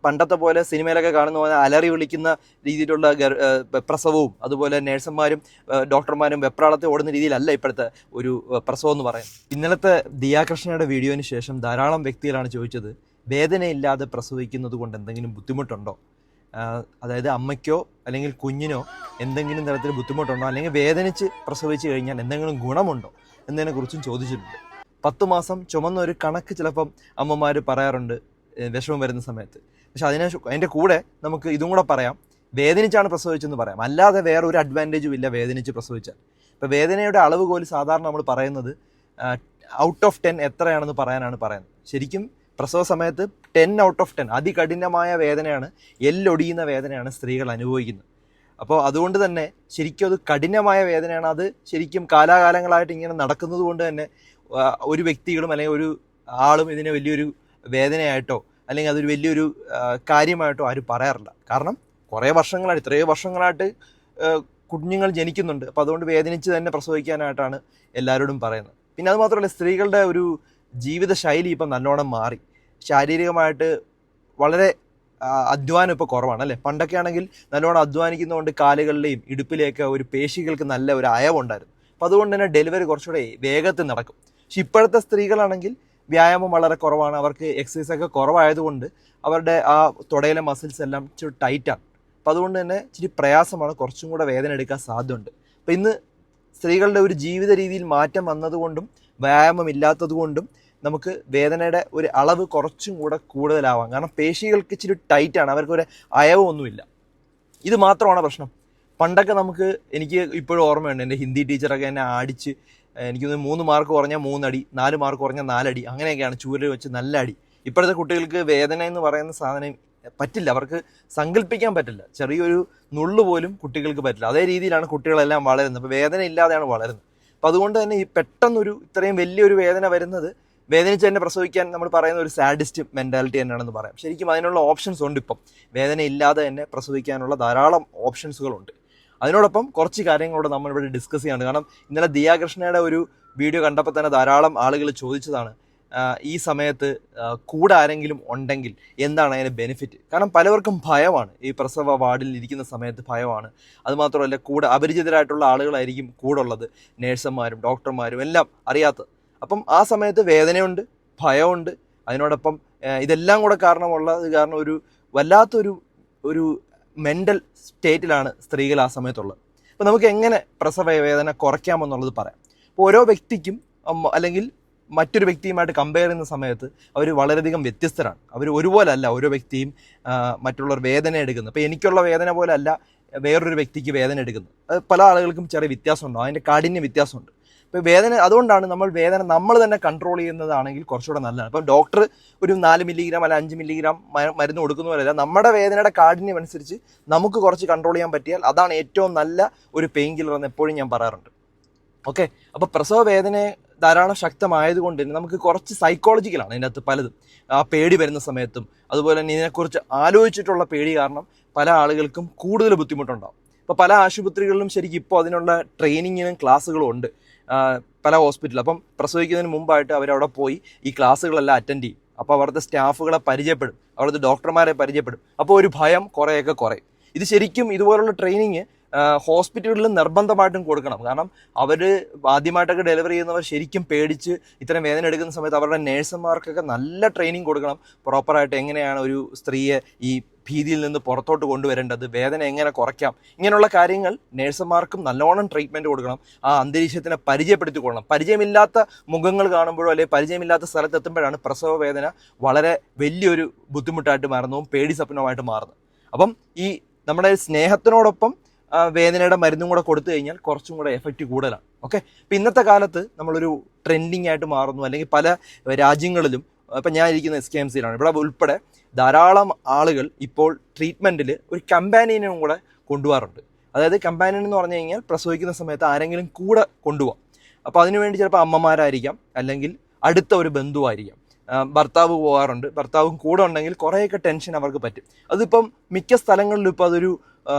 പണ്ടത്തെ പോലെ സിനിമയിലൊക്കെ കാണുന്ന പോലെ അലറി വിളിക്കുന്ന രീതിയിലുള്ള പ്രസവവും അതുപോലെ നേഴ്സുമാരും ഡോക്ടർമാരും വെപ്രാളത്തെ ഓടുന്ന രീതിയിലല്ല ഇപ്പോഴത്തെ ഒരു പ്രസവം എന്ന് പറയുന്നത്. ഇന്നലത്തെ ദിയാകൃഷ്ണയുടെ വീഡിയോന് ശേഷം ധാരാളം വ്യക്തികളാണ് ചോദിച്ചത്, വേദനയില്ലാതെ പ്രസവിക്കുന്നത് കൊണ്ട് എന്തെങ്കിലും ബുദ്ധിമുട്ടുണ്ടോ, അതായത് അമ്മയ്ക്കോ അല്ലെങ്കിൽ കുഞ്ഞിനോ എന്തെങ്കിലും തരത്തിൽ ബുദ്ധിമുട്ടുണ്ടോ, അല്ലെങ്കിൽ വേദനിച്ച് പ്രസവിച്ച് കഴിഞ്ഞാൽ എന്തെങ്കിലും ഗുണമുണ്ടോ എന്നതിനെക്കുറിച്ചും ചോദിച്ചിട്ടുണ്ട്. 10 മാസം ചുമന്ന ഒരു കണക്ക് ചിലപ്പം അമ്മമാർ പറയാറുണ്ട് വിഷമം വരുന്ന സമയത്ത്. പക്ഷെ അതിൻ്റെ കൂടെ നമുക്ക് ഇതും കൂടെ പറയാം, വേദനിച്ചാണ് പ്രസവിച്ചെന്ന് പറയാം. അല്ലാതെ വേറെ ഒരു അഡ്വാൻറ്റേജും ഇല്ല വേദനിച്ച് പ്രസവിച്ചാൽ. ഇപ്പോൾ വേദനയുടെ അളവുകോൽ സാധാരണ നമ്മൾ പറയുന്നത് ഔട്ട് ഓഫ് 10 എത്രയാണെന്ന് പറയാനാണ് പറയുന്നത്. ശരിക്കും പ്രസവ സമയത്ത് 10 ഔട്ട് ഓഫ് 10 അതികഠിനമായ വേദനയാണ്, എല്ലൊടിയുന്ന വേദനയാണ് സ്ത്രീകൾ അനുഭവിക്കുന്നത്. അപ്പോൾ അതുകൊണ്ട് തന്നെ ശരിക്കും അത് കഠിനമായ വേദനയാണ്. അത് ശരിക്കും കാലാകാലങ്ങളായിട്ട് ഇങ്ങനെ നടക്കുന്നത് കൊണ്ട് തന്നെ ഒരു വ്യക്തികളും അല്ലെങ്കിൽ ഒരു ആളും ഇതിനെ വലിയൊരു വേദനയായിട്ടോ അല്ലെങ്കിൽ അതൊരു വലിയൊരു കാര്യമായിട്ടോ ആരും പറയാറില്ല. കാരണം ഇത്രയും വർഷങ്ങളായിട്ട് കുഞ്ഞുങ്ങൾ ജനിക്കുന്നുണ്ട്. അപ്പോൾ അതുകൊണ്ട് വേദനിച്ച് തന്നെ പ്രസവിക്കാനായിട്ടാണ് എല്ലാവരോടും പറയുന്നത്. പിന്നെ അത് മാത്രമല്ല, സ്ത്രീകളുടെ ഒരു ജീവിതശൈലി ഇപ്പം നല്ലോണം മാറി. ശാരീരികമായിട്ട് വളരെ അധ്വാനം ഇപ്പോൾ കുറവാണ് അല്ലേ. പണ്ടൊക്കെ ആണെങ്കിൽ നല്ലോണം അധ്വാനിക്കുന്നതുകൊണ്ട് കാലുകളിലെയും ഇടുപ്പിലെയൊക്കെ ഒരു പേശികൾക്ക് നല്ല ഒരു അയവുണ്ടായിരുന്നു. അപ്പോൾ അതുകൊണ്ട് തന്നെ ഡെലിവറി കുറച്ചുകൂടെ വേഗത്തിൽ നടക്കും. പക്ഷെ ഇപ്പോഴത്തെ സ്ത്രീകളാണെങ്കിൽ വ്യായാമം വളരെ കുറവാണ്, അവർക്ക് എക്സസൈസൊക്കെ കുറവായതുകൊണ്ട് അവരുടെ ആ തുടയിലെ മസിൽസ് എല്ലാം ഇച്ചിരി ടൈറ്റാണ്. അപ്പം അതുകൊണ്ട് തന്നെ ഇച്ചിരി പ്രയാസമാണ്, കുറച്ചും കൂടെ വേദന എടുക്കാൻ സാധ്യതയുണ്ട്. അപ്പം ഇന്ന് സ്ത്രീകളുടെ ഒരു ജീവിത രീതിയിൽ മാറ്റം വന്നതുകൊണ്ടും വ്യായാമം ഇല്ലാത്തതുകൊണ്ടും നമുക്ക് വേദനയുടെ ഒരു അളവ് കുറച്ചും കൂടെ കൂടുതലാവാം. കാരണം പേശികൾക്ക് ഇച്ചിരി ടൈറ്റാണ്, അവർക്കൊരു അയവൊന്നുമില്ല. ഇത് മാത്രമാണ് പ്രശ്നം. പണ്ടൊക്കെ എനിക്ക് ഇപ്പോഴും ഓർമ്മയുണ്ട്, എൻ്റെ ഹിന്ദി ടീച്ചറൊക്കെ എന്നെ അടിച്ച്, എനിക്കൊന്ന് 3 മാർക്ക് കുറഞ്ഞാൽ 3 അടി, 4 മാർക്ക് കുറഞ്ഞാൽ 4 അടി, അങ്ങനെയൊക്കെയാണ് ചൂരൽ വെച്ച് നല്ല അടി. ഇപ്പോഴത്തെ കുട്ടികൾക്ക് വേദന എന്ന് പറയുന്ന സാധനം പറ്റില്ല, അവർക്ക് സങ്കല്പിക്കാൻ പറ്റില്ല. ചെറിയൊരു നുള്ളു പോലും കുട്ടികൾക്ക് പറ്റില്ല. അതേ രീതിയിലാണ് കുട്ടികളെല്ലാം വളരുന്നത്. അപ്പോൾ വേദന ഇല്ലാതെയാണ് വളരുന്നത്. അപ്പോൾ അതുകൊണ്ട് തന്നെ ഈ പെട്ടെന്നൊരു ഇത്രയും വലിയൊരു വേദന വരുന്നത്, വേദനിച്ച് തന്നെ പ്രസവിക്കാൻ നമ്മൾ പറയുന്ന ഒരു സാഡിസ്റ്റ് മെൻറ്റാലിറ്റി തന്നെയാണെന്ന് പറയാം. ശരിക്കും അതിനുള്ള ഓപ്ഷൻസ് ഉണ്ട്. ഇപ്പം വേദന ഇല്ലാതെ തന്നെ പ്രസവിക്കാനുള്ള ധാരാളം ഓപ്ഷൻസുകളുണ്ട്. അതിനോടൊപ്പം കുറച്ച് കാര്യങ്ങളോട് നമ്മളിവിടെ ഡിസ്കസ് ചെയ്യാനുണ്ട്. കാരണം ഇന്നലെ ദിയാകൃഷ്ണയുടെ ഒരു വീഡിയോ കണ്ടപ്പോൾ തന്നെ ധാരാളം ആളുകൾ ചോദിച്ചതാണ്, ഈ സമയത്ത് കൂടെ ആരെങ്കിലും ഉണ്ടെങ്കിൽ എന്താണ് അതിൻ്റെ ബെനിഫിറ്റ്. കാരണം പലവർക്കും ഭയമാണ്, ഈ പ്രസവ വാർഡിൽ ഇരിക്കുന്ന സമയത്ത് ഭയമാണ്. അതുമാത്രമല്ല, കൂടെ അപരിചിതരായിട്ടുള്ള ആളുകളായിരിക്കും കൂടെ ഉള്ളത്, നേഴ്സുമാരും ഡോക്ടർമാരും എല്ലാം അറിയാത്തത്. അപ്പം ആ സമയത്ത് വേദനയുണ്ട്, ഭയമുണ്ട്. അതിനോടൊപ്പം ഇതെല്ലാം കൂടെ കാരണം ഒരു വല്ലാത്തൊരു മെൻ്റൽ സ്റ്റേറ്റിലാണ് സ്ത്രീകൾ ആ സമയത്തുള്ളത്. അപ്പോൾ നമുക്ക് എങ്ങനെ പ്രസവ വേദന കുറയ്ക്കാമെന്നുള്ളത് പറയാം. അപ്പോൾ ഓരോ വ്യക്തിക്കും അല്ലെങ്കിൽ മറ്റൊരു വ്യക്തിയുമായിട്ട് കമ്പയർ ചെയ്യുന്ന സമയത്ത് അവർ വളരെയധികം വ്യത്യസ്തരാണ്. അവർ ഒരുപോലെ അല്ല ഓരോ വ്യക്തിയും മറ്റുള്ളവർ വേദന എടുക്കുന്നത്. അപ്പോൾ എനിക്കുള്ള വേദന പോലെ അല്ല വേറൊരു വ്യക്തിക്ക് വേദന എടുക്കുന്നത്. അത് പല ആളുകൾക്കും ചെറിയ വ്യത്യാസമുണ്ടോ, അതിൻ്റെ കാഠിന്യം വ്യത്യാസമുണ്ട്. ഇപ്പോൾ വേദന, അതുകൊണ്ടാണ് വേദന നമ്മൾ തന്നെ കൺട്രോൾ ചെയ്യുന്നതാണെങ്കിൽ കുറച്ചുകൂടെ നല്ലതാണ്. ഇപ്പം ഡോക്ടർ ഒരു 4 മില്ലിഗ്രാം അല്ല 5 മില്ലിഗ്രാം മരുന്ന് കൊടുക്കുന്ന പോലെയല്ല, നമ്മുടെ വേദനയുടെ കാഠിന്യം അനുസരിച്ച് നമുക്ക് കുറച്ച് കൺട്രോൾ ചെയ്യാൻ പറ്റിയാൽ അതാണ് ഏറ്റവും നല്ല ഒരു പെയിൻ കില്ലർ എന്ന് എപ്പോഴും ഞാൻ പറയാറുണ്ട്. ഓക്കെ, അപ്പോൾ പ്രസവ വേദന ധാരാളം ശക്തമായതുകൊണ്ട് തന്നെ നമുക്ക് കുറച്ച് സൈക്കോളജിക്കലാണ് അതിൻ്റെ അകത്ത് പലതും. ആ പേടി വരുന്ന സമയത്തും അതുപോലെ തന്നെ ഇതിനെക്കുറിച്ച് ആലോചിച്ചിട്ടുള്ള പേടി കാരണം പല ആളുകൾക്കും കൂടുതൽ ബുദ്ധിമുട്ടുണ്ടാകും. ഇപ്പോൾ പല ആശുപത്രികളിലും ശരിക്കും ഇപ്പോൾ അതിനുള്ള ട്രെയിനിങ്ങിനും ക്ലാസ്സുകളും ഉണ്ട് പല ഹോസ്പിറ്റലിൽ. അപ്പം പ്രസവിക്കുന്നതിന് മുമ്പായിട്ട് അവരവിടെ പോയി ഈ ക്ലാസ്സുകളെല്ലാം അറ്റൻഡ് ചെയ്യും. അപ്പോൾ അവിടുത്തെ സ്റ്റാഫുകളെ പരിചയപ്പെടും, അവിടുത്തെ ഡോക്ടർമാരെ പരിചയപ്പെടും. അപ്പോൾ ഒരു ഭയം കുറേയൊക്കെ കുറയും. ഇത് ശരിക്കും ഇതുപോലുള്ള ട്രെയിനിങ് ഹോസ്പിറ്റലുകളിൽ നിർബന്ധമായിട്ടും കൊടുക്കണം. കാരണം അവർ ആദ്യമായിട്ടൊക്കെ ഡെലിവറി ചെയ്യുന്നവർ ശരിക്കും പേടിച്ച് ഇത്തരം വേദന എടുക്കുന്ന സമയത്ത് അവരുടെ നേഴ്സുമാർക്കൊക്കെ നല്ല ട്രെയിനിങ് കൊടുക്കണം. പ്രോപ്പറായിട്ട് എങ്ങനെയാണ് ഒരു സ്ത്രീയെ ഈ ഭീതിയിൽ നിന്ന് പുറത്തോട്ട് കൊണ്ടുവരേണ്ടത്, വേദന എങ്ങനെ കുറയ്ക്കാം, ഇങ്ങനെയുള്ള കാര്യങ്ങൾ നേഴ്സുമാർക്കും നല്ലോണം ട്രീറ്റ്മെൻറ്റ് കൊടുക്കണം. ആ അന്തരീക്ഷത്തിനെ പരിചയപ്പെടുത്തി കൊടുക്കണം. പരിചയമില്ലാത്ത മുഖങ്ങൾ കാണുമ്പോഴോ അല്ലെങ്കിൽ പരിചയമില്ലാത്ത സ്ഥലത്തെത്തുമ്പോഴാണ് പ്രസവ വേദന വളരെ വലിയൊരു ബുദ്ധിമുട്ടായിട്ട് മാറുന്നതും പേടി സ്വപ്നമായിട്ട് മാറുന്നത്. അപ്പം ഈ നമ്മുടെ സ്നേഹത്തിനോടൊപ്പം വേദനയുടെ മരുന്നും കൂടെ കൊടുത്തു കഴിഞ്ഞാൽ കുറച്ചും കൂടെ എഫക്റ്റ് കൂടുതലാണ്. ഓക്കെ, ഇപ്പം ഇന്നത്തെ കാലത്ത് നമ്മളൊരു ട്രെൻഡിങ് ആയിട്ട് മാറുന്നു. അല്ലെങ്കിൽ പല രാജ്യങ്ങളിലും, ഇപ്പം ഞാൻ ഇരിക്കുന്ന SKMCയിലാണ്, ഇവിടെ ഉൾപ്പെടെ ധാരാളം ആളുകൾ ഇപ്പോൾ ട്രീറ്റ്മെൻറ്റിൽ ഒരു കമ്പാനിയനും കൂടെ കൊണ്ടുപോകാറുണ്ട്. അതായത് കമ്പാനിയൻ എന്ന് പറഞ്ഞു കഴിഞ്ഞാൽ പ്രസവിക്കുന്ന സമയത്ത് ആരെങ്കിലും കൂടെ കൊണ്ടുപോകാം. അപ്പോൾ അതിനുവേണ്ടി ചിലപ്പോൾ അമ്മമാരായിരിക്കാം, അല്ലെങ്കിൽ അടുത്ത ഒരു ബന്ധുവായിരിക്കാം, ഭർത്താവ് പോകാറുണ്ട്. ഭർത്താവും കൂടെ ഉണ്ടെങ്കിൽ കുറേയൊക്കെ ടെൻഷൻ അവർക്ക് പറ്റും. അതിപ്പം മിക്ക സ്ഥലങ്ങളിലും ഇപ്പോൾ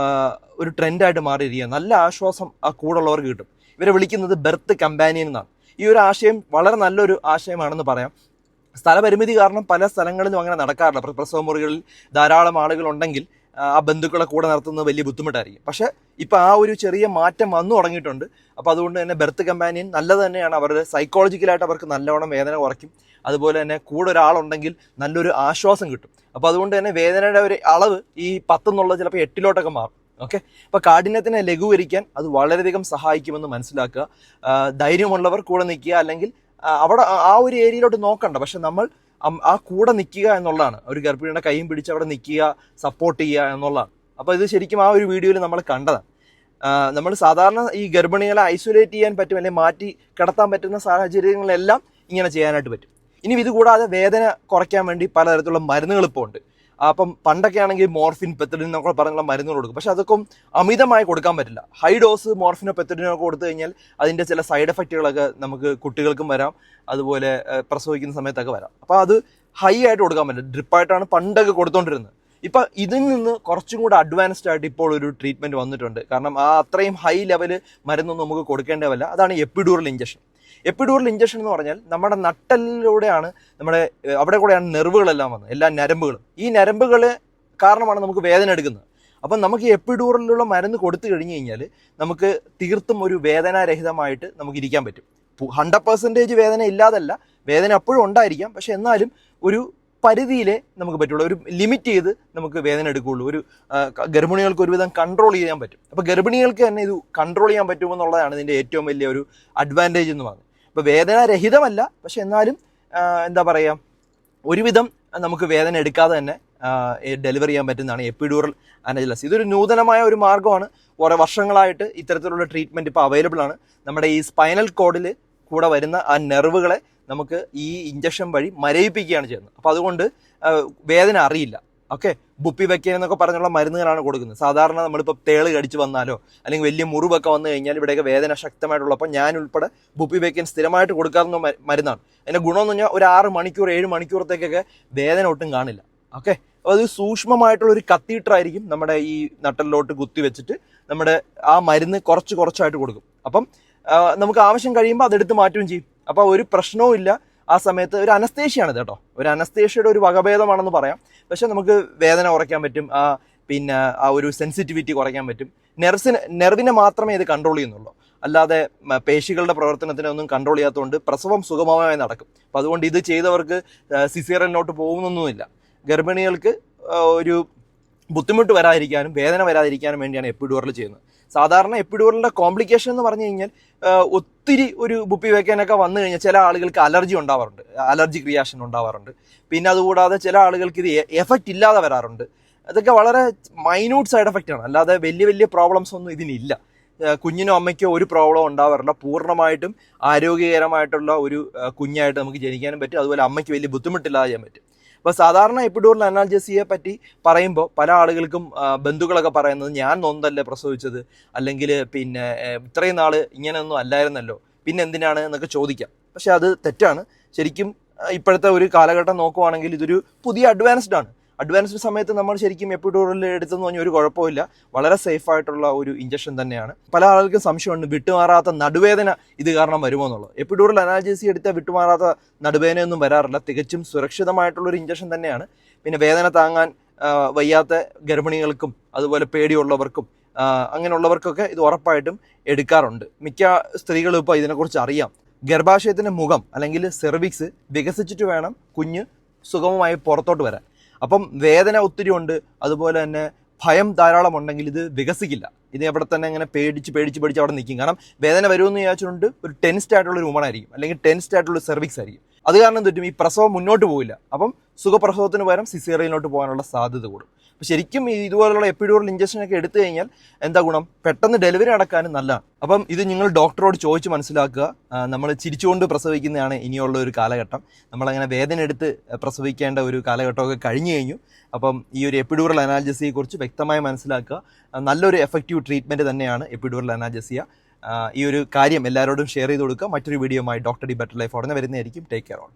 ഒരു ട്രെൻഡായിട്ട് മാറിയിരിക്കുക. നല്ല ആശ്വാസം ആ കൂടെ ഉള്ളവർക്ക് കിട്ടും. ഇവരെ വിളിക്കുന്നത് ബെർത്ത് കമ്പാനിയൻ എന്നാണ്. ഈ ഒരു ആശയം വളരെ നല്ലൊരു ആശയമാണെന്ന് പറയാം. സ്ഥലപരിമിതി കാരണം പല സ്ഥലങ്ങളിലും അങ്ങനെ നടക്കാറില്ല. പ്രസവ മുറികളിൽ ധാരാളം ആളുകൾ ഉണ്ടെങ്കിൽ ആ ബന്ധുക്കളെ കൂടെ നടത്തുന്നത് വലിയ ബുദ്ധിമുട്ടായിരിക്കും. പക്ഷേ ഇപ്പോൾ ആ ഒരു ചെറിയ മാറ്റം വന്നു തുടങ്ങിയിട്ടുണ്ട്. അപ്പോൾ അതുകൊണ്ട് തന്നെ ബെർത്ത് കമ്പാനിയൻ നല്ലത് തന്നെയാണ്. അവരുടെ സൈക്കോളജിക്കലായിട്ട് അവർക്ക് നല്ലവണ്ണം വേദന കുറയ്ക്കും. അതുപോലെ തന്നെ കൂടെ ഒരാളുണ്ടെങ്കിൽ നല്ലൊരു ആശ്വാസം കിട്ടും. അപ്പോൾ അതുകൊണ്ട് തന്നെ വേദനയുടെ ഒരു അളവ് ഈ 10 എന്നുള്ളത് ചിലപ്പോൾ 8 മാറും. ഓക്കെ, അപ്പോൾ കാഠിന്യത്തിനെ ലഘൂകരിക്കാൻ അത് വളരെയധികം സഹായിക്കുമെന്ന് മനസ്സിലാക്കുക. ധൈര്യമുള്ളവർ കൂടെ നിൽക്കുക, അല്ലെങ്കിൽ അവിടെ ആ ഒരു ഏരിയയിലോട്ട് നോക്കണ്ട. പക്ഷെ നമ്മൾ ആ കൂടെ നിൽക്കുക എന്നുള്ളതാണ്. ഒരു ഗർഭിണിയുടെ കൈയും പിടിച്ച് അവിടെ നിൽക്കുക, സപ്പോർട്ട് ചെയ്യുക എന്നുള്ളതാണ്. അപ്പോൾ ഇത് ശരിക്കും ആ ഒരു വീഡിയോയിൽ നമ്മൾ കണ്ടതാണ്. നമ്മൾ സാധാരണ ഈ ഗർഭിണികളെ ഐസൊലേറ്റ് ചെയ്യാൻ പറ്റും, അല്ലെങ്കിൽ മാറ്റി കിടത്താൻ പറ്റുന്ന സാഹചര്യങ്ങളെല്ലാം ഇങ്ങനെ ചെയ്യാനായിട്ട് പറ്റും. ഇനി ഇത് കൂടാതെ വേദന കുറയ്ക്കാൻ വേണ്ടി പലതരത്തിലുള്ള മരുന്നുകൾ ഇപ്പോൾ ഉണ്ട്. അപ്പം പണ്ടൊക്കെ ആണെങ്കിൽ മോർഫിൻ, പെത്തഡിൻ എന്നൊക്കെ പറഞ്ഞുള്ള മരുന്നുകൾ കൊടുക്കും. പക്ഷെ അതൊക്കെ അമിതമായി കൊടുക്കാൻ പറ്റില്ല. ഹൈ ഡോസ് മോർഫിനോ പെത്തഡിനോ ഒക്കെ കൊടുത്തു കഴിഞ്ഞാൽ അതിൻ്റെ ചില സൈഡ് എഫക്റ്റുകളൊക്കെ നമുക്ക് കുട്ടികൾക്കും വരാം, അതുപോലെ പ്രസവിക്കുന്ന സമയത്തൊക്കെ വരാം. അപ്പോൾ അത് ഹൈ ആയിട്ട് കൊടുക്കാൻ പറ്റില്ല. ഡ്രിപ്പായിട്ടാണ് പണ്ടൊക്കെ കൊടുത്തോണ്ടിരുന്നത്. ഇപ്പം ഇതിൽ നിന്ന് കുറച്ചും കൂടെ അഡ്വാൻസ്ഡ് ആയിട്ട് ഇപ്പോൾ ഒരു ട്രീറ്റ്മെൻറ്റ് വന്നിട്ടുണ്ട്. കാരണം ആ അത്രയും ഹൈ ലെവല് മരുന്നൊന്നും നമുക്ക് കൊടുക്കേണ്ടതല്ല. അതാണ് എപ്പിഡ്യൂറൽ ഇഞ്ചക്ഷൻ. എപ്പിഡ്യൂറൽ ഇഞ്ചക്ഷൻ എന്ന് പറഞ്ഞാൽ നമ്മുടെ നട്ടലിലൂടെയാണ്, അവിടെ കൂടെയാണ് നെർവുകളെല്ലാം വന്നത്, എല്ലാ നരമ്പുകളും. ഈ നരമ്പുകൾ കാരണമാണ് നമുക്ക് വേദന എടുക്കുന്നത്. അപ്പം നമുക്ക് എപ്പിഡ്യൂറലിലുള്ള മരുന്ന് കൊടുത്തു കഴിഞ്ഞ് കഴിഞ്ഞാൽ നമുക്ക് തീർത്തും ഒരു വേദനാരഹിതമായിട്ട് നമുക്ക് ഇരിക്കാൻ പറ്റും. 100% വേദന ഇല്ലാതല്ല, വേദന എപ്പോഴും ഉണ്ടായിരിക്കാം. പക്ഷെ എന്നാലും ഒരു പരിധിയിലേ നമുക്ക് പറ്റുള്ളൂ. ഒരു ലിമിറ്റ് ചെയ്ത് നമുക്ക് വേദന എടുക്കുകയുള്ളൂ. ഒരു ഗർഭിണികൾക്ക് ഒരുവിധം കൺട്രോൾ ചെയ്യാൻ പറ്റും. അപ്പോൾ ഗർഭിണികൾക്ക് തന്നെ ഇത് കൺട്രോൾ ചെയ്യാൻ പറ്റുമെന്നുള്ളതാണ് ഇതിൻ്റെ ഏറ്റവും വലിയ ഒരു അഡ്വാൻറ്റേജ് എന്ന് പറയുന്നത്. ഇപ്പോൾ വേദനാരഹിതമല്ല, പക്ഷെ എന്നാലും എന്താ പറയുക, ഒരുവിധം നമുക്ക് വേദന എടുക്കാതെ തന്നെ ഡെലിവറി ചെയ്യാൻ പറ്റുന്നതാണ് എപ്പിഡ്യൂറൽ അനജലസ്. ഇതൊരു നൂതനമായ ഒരു മാർഗ്ഗമാണ്. കുറേ വർഷങ്ങളായിട്ട് ഇത്തരത്തിലുള്ള ട്രീറ്റ്മെൻറ്റ് ഇപ്പോൾ അവൈലബിൾ ആണ്. നമ്മുടെ ഈ സ്പൈനൽ കോഡിൽ കൂടെ വരുന്ന ആ നെർവുകളെ നമുക്ക് ഈ ഇഞ്ചക്ഷൻ വഴി മരയിപ്പിക്കുകയാണ് ചെയ്യുന്നത്. അപ്പോൾ അതുകൊണ്ട് വേദന അറിയില്ല. ഓക്കെ, ബുപ്പിവെക്കൻ എന്നൊക്കെ പറഞ്ഞുള്ള മരുന്നുകളാണ് കൊടുക്കുന്നത്. സാധാരണ നമ്മളിപ്പോൾ തേള് കടിച്ച് വന്നാലോ അല്ലെങ്കിൽ വലിയ മുറിവൊക്കെ വന്നു കഴിഞ്ഞാൽ ഇവിടെയൊക്കെ വേദന ശക്തമായിട്ടുള്ളപ്പോൾ ഞാൻ ഉൾപ്പെടെ ബുപ്പിവെക്കൻ സ്ഥിരമായിട്ട് കൊടുക്കാറുന്ന മരുന്നാണ്. അതിൻ്റെ ഗുണമെന്ന് പറഞ്ഞാൽ ഒരു 6 മണിക്കൂർ 7 മണിക്കൂറത്തേക്കൊക്കെ വേദന ഒട്ടും കാണില്ല. ഓക്കെ, അപ്പോൾ അത് സൂക്ഷ്മമായിട്ടുള്ള ഒരു കത്തീറ്ററായിരിക്കും നമ്മുടെ ഈ നട്ടലിലോട്ട് കുത്തി വെച്ചിട്ട് നമ്മുടെ ആ മരുന്ന് കുറച്ചായിട്ട് കൊടുക്കും. അപ്പം നമുക്ക് ആവശ്യം കഴിയുമ്പോൾ അതെടുത്ത് മാറ്റുകയും ചെയ്യും. അപ്പോൾ ഒരു പ്രശ്നവും ഇല്ല. ആ സമയത്ത് ഒരു അനസ്തേഷ്യയാണിത് കേട്ടോ, ഒരു അനസ്തേഷ്യയുടെ ഒരു വകഭേദമാണെന്ന് പറയാം. പക്ഷെ നമുക്ക് വേദന കുറയ്ക്കാൻ പറ്റും, പിന്നെ ആ ഒരു സെൻസിറ്റിവിറ്റി കുറയ്ക്കാൻ പറ്റും. നെർവിനെ മാത്രമേ ഇത് കൺട്രോൾ ചെയ്യുന്നുള്ളൂ, അല്ലാതെ പേശികളുടെ പ്രവർത്തനത്തിനൊന്നും കൺട്രോൾ ചെയ്യാത്തതുകൊണ്ട് പ്രസവം സുഗമമായി നടക്കും. അപ്പോൾ അതുകൊണ്ട് ഇത് ചെയ്തവർക്ക് സിസേറിയനിലോട്ട് പോകുന്നൊന്നുമില്ല. ഗർഭിണികൾക്ക് ഒരു ബുദ്ധിമുട്ട് വരാതിരിക്കാനും വേദന വരാതിരിക്കാനും വേണ്ടിയാണ് എപ്പിഡ്യൂറൽ ചെയ്യുന്നത്. സാധാരണ എപ്പിഡ്യൂറലിൻ്റെ കോംപ്ലിക്കേഷൻ എന്ന് പറഞ്ഞു കഴിഞ്ഞാൽ ഒത്തിരി ഒരു ബുപ്പിവെക്കാനൊക്കെ വന്നു കഴിഞ്ഞാൽ ചില ആളുകൾക്ക് അലർജി ഉണ്ടാവാറുണ്ട്, അലർജിക് റിയാക്ഷൻ ഉണ്ടാവാറുണ്ട്. പിന്നെ അതുകൂടാതെ ചില ആളുകൾക്ക് ഇത് എഫക്റ്റ് ഇല്ലാതെ വരാറുണ്ട്. അതൊക്കെ വളരെ മൈന്യൂട്ട് സൈഡ് എഫക്റ്റാണ്, അല്ലാതെ വലിയ പ്രോബ്ലംസ് ഒന്നും ഇതിനില്ല. കുഞ്ഞിനോ അമ്മയ്ക്കോ ഒരു പ്രോബ്ലം ഉണ്ടാവാറില്ല. പൂർണ്ണമായിട്ടും ആരോഗ്യകരമായിട്ടുള്ള ഒരു കുഞ്ഞായിട്ട് നമുക്ക് ജനിക്കാനും പറ്റും. അതുപോലെ അമ്മയ്ക്ക് വലിയ ബുദ്ധിമുട്ടില്ലാതെ ചെയ്യാൻ പറ്റും. അപ്പോൾ സാധാരണ എപ്പിഡ്യൂറൽ അനാൽജസിയെ പറ്റി പറയുമ്പോൾ പല ആളുകൾക്കും ബന്ധുക്കളൊക്കെ പറയുന്നത് ഞാൻ നൊന്തല്ലേ പ്രസവിച്ചത്, അല്ലെങ്കിൽ പിന്നെ ഇത്രയും നാൾ ഇങ്ങനെയൊന്നും അല്ലായിരുന്നല്ലോ, പിന്നെ എന്തിനാണ് എന്നൊക്കെ ചോദിക്കാം. പക്ഷെ അത് തെറ്റാണ്. ശരിക്കും ഇപ്പോഴത്തെ ഒരു കാലഘട്ടം നോക്കുവാണെങ്കിൽ ഇതൊരു പുതിയ അഡ്വാൻസ്ഡ് സമയത്ത് നമ്മൾ ശരിക്കും എപ്പിഡ്യൂറൽ എടുത്തെന്ന് പറഞ്ഞാൽ ഒരു കുഴപ്പമില്ല. വളരെ സേഫ് ആയിട്ടുള്ള ഒരു ഇഞ്ചക്ഷൻ തന്നെയാണ്. പല ആളുകൾക്കും സംശയമുണ്ട് വിട്ടുമാറാത്ത നടുവേദന ഇത് കാരണം വരുമോ എന്നുള്ളത്. എപ്പിഡ്യൂറൽ അനാൽജസി എടുത്ത വിട്ടുമാറാത്ത നടുവേദനയൊന്നും വരാറില്ല. തികച്ചും സുരക്ഷിതമായിട്ടുള്ളൊരു ഇഞ്ചക്ഷൻ തന്നെയാണ്. പിന്നെ വേദന താങ്ങാൻ വയ്യാത്ത ഗർഭിണികൾക്കും അതുപോലെ പേടിയുള്ളവർക്കും അങ്ങനെയുള്ളവർക്കൊക്കെ ഇത് ഉറപ്പായിട്ടും എടുക്കാറുണ്ട്. മിക്ക സ്ത്രീകളും ഇപ്പോൾ ഇതിനെക്കുറിച്ച് അറിയാം. ഗർഭാശയത്തിൻ്റെ മുഖം അല്ലെങ്കിൽ സെർവിക്സ് വികസിച്ചിട്ട് വേണം കുഞ്ഞ് സുഗമമായി പുറത്തോട്ട് വരാൻ. അപ്പം വേദന ഒത്തിരി ഉണ്ട്, അതുപോലെ തന്നെ ഭയം ധാരാളം ഉണ്ടെങ്കിൽ ഇത് വികസിക്കില്ല. ഇത് എവിടെ തന്നെ ഇങ്ങനെ പേടിച്ച് അവിടെ നിൽക്കും. കാരണം വേദന വരുമെന്ന് വിചാരിച്ചുകൊണ്ട് ഒരു ടെൻസ്ഡ് ആയിട്ടുള്ള ഒരു വുമൺ ആയിരിക്കും, അല്ലെങ്കിൽ ടെൻസ്ഡ് ആയിട്ടുള്ള സെർവിക്സ് ആയിരിക്കും. അത് കാരണം തെറ്റും ഈ പ്രസവം മുന്നോട്ട് പോകില്ല. അപ്പം സുഖപ്രസവത്തിന് പകരം സിസേറിയനിലോട്ട് പോകാനുള്ള സാധ്യത കൂടും. അപ്പോൾ ശരിക്കും ഇതുപോലുള്ള എപ്പിഡ്യൂറൽ ഇഞ്ചക്ഷനൊക്കെ എടുത്തു കഴിഞ്ഞാൽ എന്താ ഗുണം, പെട്ടെന്ന് ഡെലിവറി നടക്കാനും നല്ലതാണ്. അപ്പം ഇത് നിങ്ങൾ ഡോക്ടറോട് ചോദിച്ച് മനസ്സിലാക്കുക. നമ്മൾ ചിരിച്ചുകൊണ്ട് പ്രസവിക്കുന്നതാണ് ഇനിയുള്ള ഒരു കാലഘട്ടം. നമ്മളങ്ങനെ വേദന എടുത്ത് പ്രസവിക്കേണ്ട ഒരു കാലഘട്ടമൊക്കെ കഴിഞ്ഞു കഴിഞ്ഞു. അപ്പം ഈ ഒരു എപ്പിഡ്യൂറൽ അനാൽജസിയെക്കുറിച്ച് വ്യക്തമായി മനസ്സിലാക്കുക. നല്ലൊരു എഫക്റ്റീവ് ട്രീറ്റ്മെൻറ്റ് തന്നെയാണ് എപ്പിഡ്യൂറൽ അനാൽജസിയ. ഈ ഒരു കാര്യം എല്ലാവരോടും ഷെയർ ചെയ്ത് കൊടുക്കുക. മറ്റൊരു വീഡിയോയുമായി ഡോക്ടർ ഡി ബെറ്റർ ലൈഫ് ഉടനെ വരുന്നതായിരിക്കും. Take care all.